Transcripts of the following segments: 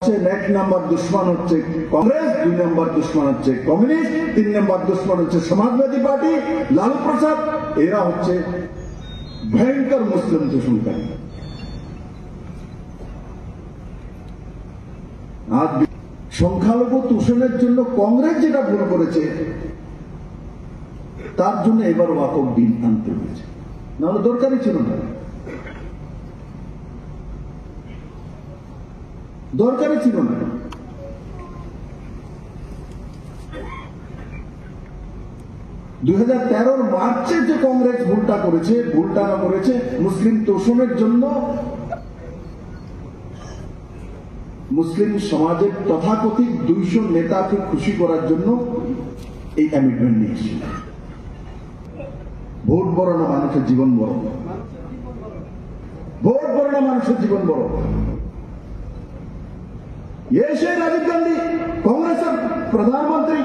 এক নম্বর দুশ্মন হচ্ছে কংগ্রেস, 2 নম্বর দুশ্মন হচ্ছে কমিউনিস্ট, 3 নম্বর দুশ্মন হচ্ছে সমাজবাদী পার্টি, লালু প্রসাদ। এরা হচ্ছে ভয়ঙ্কর মুসলিম দুশ্মনকারী। আর সংখ্যালঘু তুষণের জন্য কংগ্রেস যেটা ভুল করেছে, তার জন্য এবার ওয়াকফ বিল আনতে হয়েছে, নাহলে দরকারই ছিল না, দরকারই ছিল না। মার্চে যে কংগ্রেস ভুলটা করেছে মুসলিম তোষণের জন্য, মুসলিম সমাজের তথাকথিত 200 নেতাকে খুশি করার জন্য এই অ্যামেন্ডমেন্ট নিয়েছিল। ভোট বড় না মানুষের জীবন বড়? ভোট বড় না মানুষের জীবন বড়? সেই রাজীব গান্ধী কংগ্রেসের প্রধানমন্ত্রী,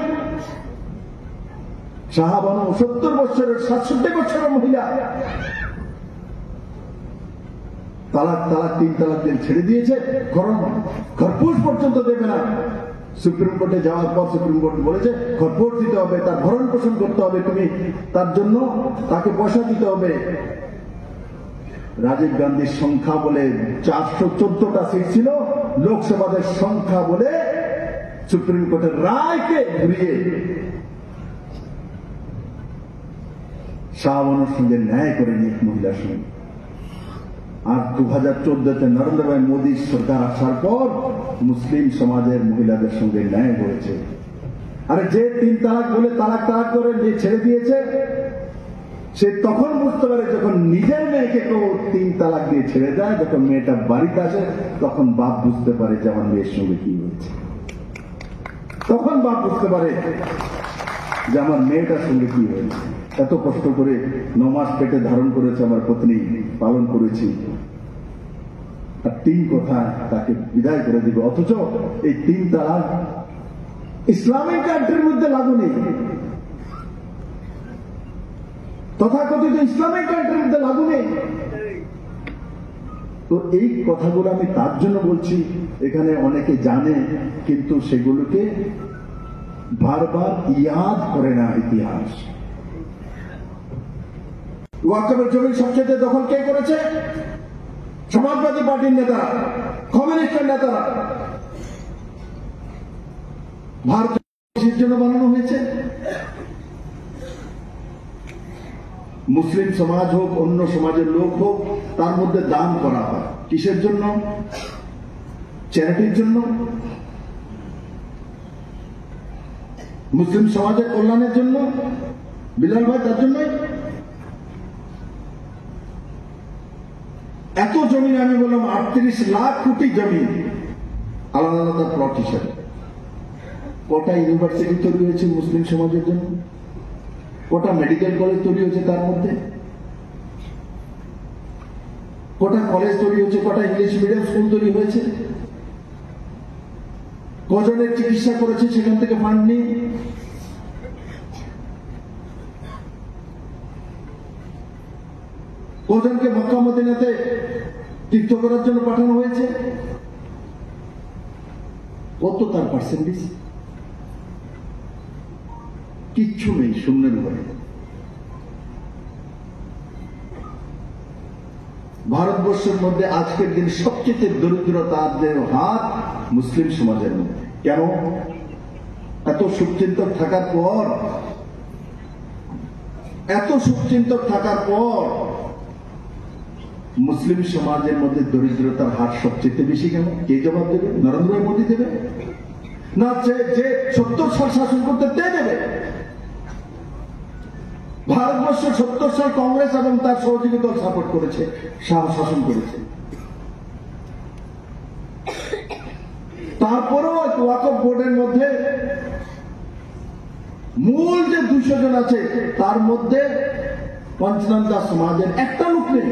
শাহবানু 70 বছরের 67 বছরের মহিলা, তালাক 3 তালাক দিন ছেড়ে দিয়েছে, খরপোশ পর্যন্ত দেবে না। সুপ্রিম কোর্টে যাওয়ার পর সুপ্রিম কোর্ট বলেছে খরপোশ দিতে হবে, তার ভরণ পোষণ করতে হবে, তুমি তার জন্য তাকে পয়সা দিতে হবে। রাজীব গান্ধীর সংখ্যা বলে 414টা সিট ছিল, লোকসভাদের সংখ্যা বলে সুপ্রিম কোর্টের রায়কে ঘুরিয়ে শাহবানুর সঙ্গে ন্যায় করে নিয়ে মহিলার সঙ্গে। আর 2014-তে নরেন্দ্র ভাই মোদী সরকার আসার পর মুসলিম সমাজের মহিলাদের সঙ্গে ন্যায় করেছে। আরে যে 3 তালাক বলে তালাক করে নিয়ে ছেড়ে দিয়েছে, সে তখন বুঝতে পারে যখন নিজের মেয়েকে কেউ 3 তালাক দিয়ে ছেড়ে দেয়, যখন মেয়েটা বাড়িতে আসে তখন বাপ বুঝতে পারে যে আমার মেয়ের সঙ্গে কি হয়েছে। তখন বাপ বুঝতে পারে যে আমার মেয়েটার সঙ্গে কি হয়েছে। এত কষ্ট করে 9 মাস পেটে ধারণ করেছে আমার পত্নী, পালন করেছি, আর 3 কথা তাকে বিদায় করে দিবে। অথচ এই 3 তালাক ইসলামিক কান্ট্রির মধ্যে লাগু নেই, তথাকথিত ইসলামিক কান্ট্রির মধ্যে লাগু নেই। তো এই কথাগুলো আমি তার জন্য বলছি, এখানে অনেকে জানে কিন্তু সেগুলোকে বারবার ইয়াদ করে না ইতিহাস। ওয়াকফের জমি সবচেয়ে দখল কে করেছে? সমাজবাদী পার্টির নেতারা, কমিউনিস্টের নেতারা। ভারতের জন্য বানানো হয়েছে। মুসলিম সমাজ হোক, অন্য সমাজের লোক হোক, তার মধ্যে দান করা হয় কিসের জন্য? চ্যারিটির জন্য, মুসলিম সমাজের কল্যাণের জন্য। বিলাল ভাই তার জন্যই এত জমি। আমি বললাম 38 লাখ কোটি জমি আলাদা আলাদা প্লট হিসাবে। কটা ইউনিভার্সিটি তৈরি হয়েছে মুসলিম সমাজের জন্য? কটা মেডিকেল কলেজ তৈরি হয়েছে তার মধ্যে? কটা কলেজ তৈরি হয়েছে? কটা ইংলিশ মিডিয়াম স্কুল তৈরি হয়েছে? কজনের চিকিৎসা করেছে সেখান থেকে ফান্ড নিয়ে? কজনকে মক্কা মদিনাতে তীর্থ করার জন্য পাঠানো হয়েছে? কত তার পার্সেন্টেজ? কিচ্ছু নেই, শূন্যের উপরে। ভারতবর্ষের মধ্যে আজকের দিন সবচেয়ে দরিদ্রতার হাত মুসলিম সমাজের মধ্যে। কেন? এত শুভচিন্তক থাকার পর মুসলিম সমাজের মধ্যে দরিদ্রতার হার সবচেয়ে বেশি কেন? কে জবাব দেবে? নরেন্দ্র মোদী দেবে না? যে 70 সাল শাসন করতে দেবে? ভারতবর্ষ 70 সাল কংগ্রেস এবং তার সহযোগী দল সাপোর্ট করেছে, শাসন করেছে। তারপরেও ওয়াকফ বোর্ডের মধ্যে মূল যে 200 জন আছে তার মধ্যে পঞ্চনন্দা সমাজের একটা লোক নেই।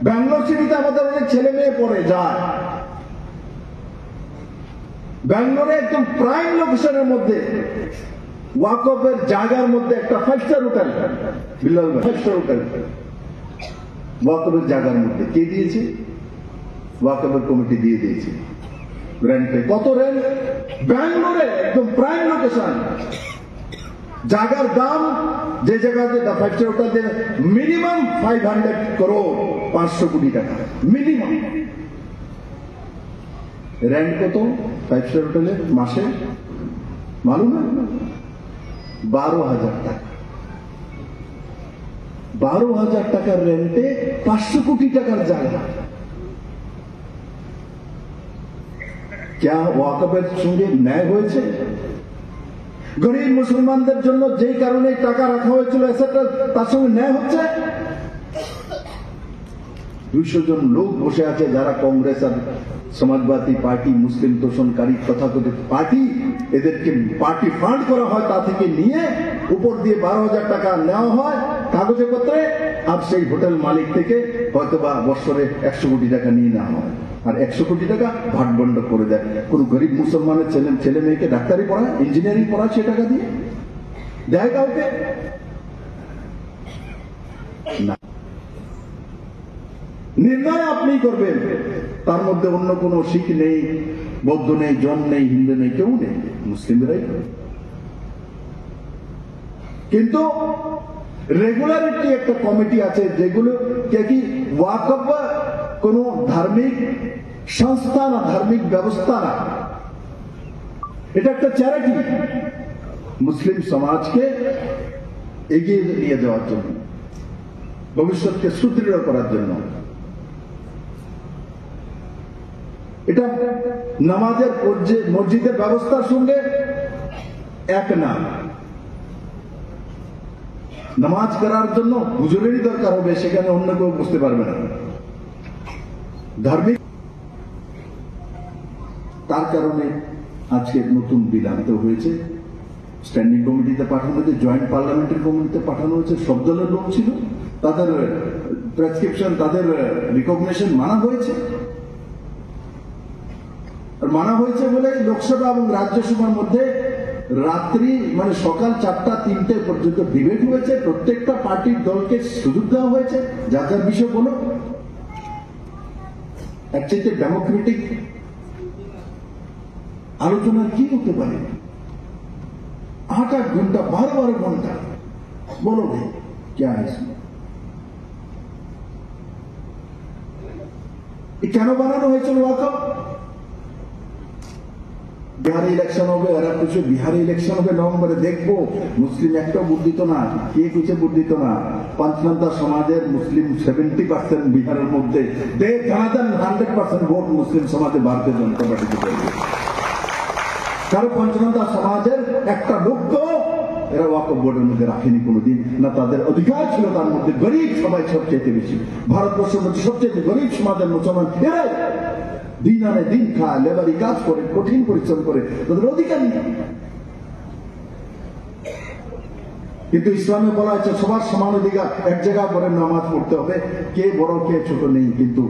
ব্যাঙ্গালোর সিটিতে আমাদের অনেক ছেলে মেয়ে পড়ে যায়। ব্যাঙ্গালোরে একদম প্রাইম লোকেশনের মধ্যে ওয়াকফের জায়গার মধ্যে একটা 5 star hotel, Bilal 5 star hotel. ওয়াকফের জায়গার মধ্যে কে দিয়েছে? ওয়াকফের কমিটি দিয়ে দিয়েছে। রেন্টে কত রেন্ট? ব্যাঙ্গালোরে একদম প্রাইম লোকেশন, জায়গার দাম যে জায়গাতে 5 স্টার হোটেল দেবে মিনিমাম 500 crore, 500 কোটি টাকা মিনিমাম। রেন্ট কত 5 স্টার হোটেলের মাসে মালুম না? 12,000 টাকা। 12,000 টাকার রেন্টে 500 কোটি টাকার জায়গা। क्या ওয়াকফের সঙ্গে ন্যায় হয়েছে? গরিব মুসলমানদের জন্য যেই কারণে টাকা রাখা হয়েছিল সেটা তার সঙ্গে ন্যায় হচ্ছে? 200 জন লোক বসে আছে যারা কংগ্রেস আর সমাজবাদী পার্টি, মুসলিম তোষণকারী তথাকথিত পার্টি, এদেরকে পার্টি ফান্ড করা হয়, তা থেকে নিয়ে উপর দিয়ে 12,000 টাকা নেওয়া হয় কাগজে পত্রে, আর সেই হোটেল মালিক থেকে হয়তো বা বছরে 100 কোটি টাকা নিয়ে নেওয়া হয়, আর 100 কোটি টাকা ভাটবন্ড করে দেয়। কোন গরিব মুসলমানের ছেলে মেয়েকে ডাক্তারি পড়ায়, ইঞ্জিনিয়ারিং পড়ায় সে টাকা দিয়ে দেয় কাউকে না। নির্ণয় আপনি করবেন, তার মধ্যে অন্য কোন শিখ নেই, বৌদ্ধ নেই, জৈন নেই, হিন্দু নেই, কেউ নেই, মুসলিমরাই। কিন্তু রেগুলারিটি একটা কমিটি আছে যেগুলো কি ওয়াকফ কোন ধার্মিক সংস্থা না, ধার্মিক ব্যবস্থা না, এটা একটা চ্যারিটি মুসলিম সমাজকে এগিয়ে নিয়ে যাওয়ার জন্য, ভবিষ্যৎকে সুদৃঢ় করার জন্য। এটা নামাজের মসজিদের ব্যবস্থার সঙ্গে এক না। নামাজ করার জন্য হুজুরেরই দরকার হবে, সেখানে অন্য কেউ বুঝতে পারবে না। ধার্মিক, তার কারণে আজকে নতুন বিল আনতে হয়েছে। স্ট্যান্ডিং কমিটিতে পাঠানো হয়েছে, জয়েন্ট পার্লামেন্টারি কমিটিতে পাঠানো হয়েছে, সব দলের লোক ছিল, তাদের প্রেসক্রিপশন, তাদের রিকগনিশন মানা হয়েছে। মানা হয়েছে বলে লোকসভা এবং রাজ্যসভার মধ্যে রাত্রি মানে সকাল 4টা-3টে পর্যন্ত ডিবেট হয়েছে। প্রত্যেকটা পার্টির দলকে সুযোগ দেওয়া হয়েছে যা যার বিষয় বলো। একচেয়ে ডেমোক্রেটিক আলোচনা কি হতে পারে? 8-8 ঘন্টা, 12-12 ঘন্টা, বলো ভাই क्या है इसमें? কেন বানানো হয়েছিল ওয়াকফ? বিহারে ইলেকশন হবে, এরা কিছু বিহারে ইলেকশন হবে নভেম্বরে, দেখবো মুসলিম একটাও ভোট দিত না, কে কিছু ভোট দিত না। পঞ্চনন্দা সমাজের মুসলিম 70% বিহারের মধ্যে, 100% ভোট মুসলিম সমাজে ভারতীয় জনতা পার্টিকে দেবে। কারণ পঞ্চনন্দা সমাজের একটা লোককে এরা ওয়াকফ বোর্ডের মধ্যে রাখেনি কোনোদিন, না তাদের অধিকার ছিল তার মধ্যে। গরিব সবাই সবচেয়ে বেশি, ভারতবর্ষের মধ্যে সবচেয়ে গরিব সমাজের মুসলমান এরাই দিন আনে দিন খায়, লেবারি কাজ করে, কঠিন পরিশ্রম করে, তাদের অধিকার নেই। কিন্তু ইসলামে বলা হয়েছে সবার সমান অধিকার, এক জায়গায় করে নামাজ পড়তে হবে, কে বড় কে ছোট নেই। কিন্তু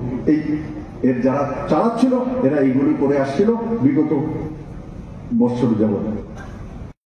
এর যারা চালাচ্ছিল এরা এইগুলি করে আসছিল বিগত বছর যাবত।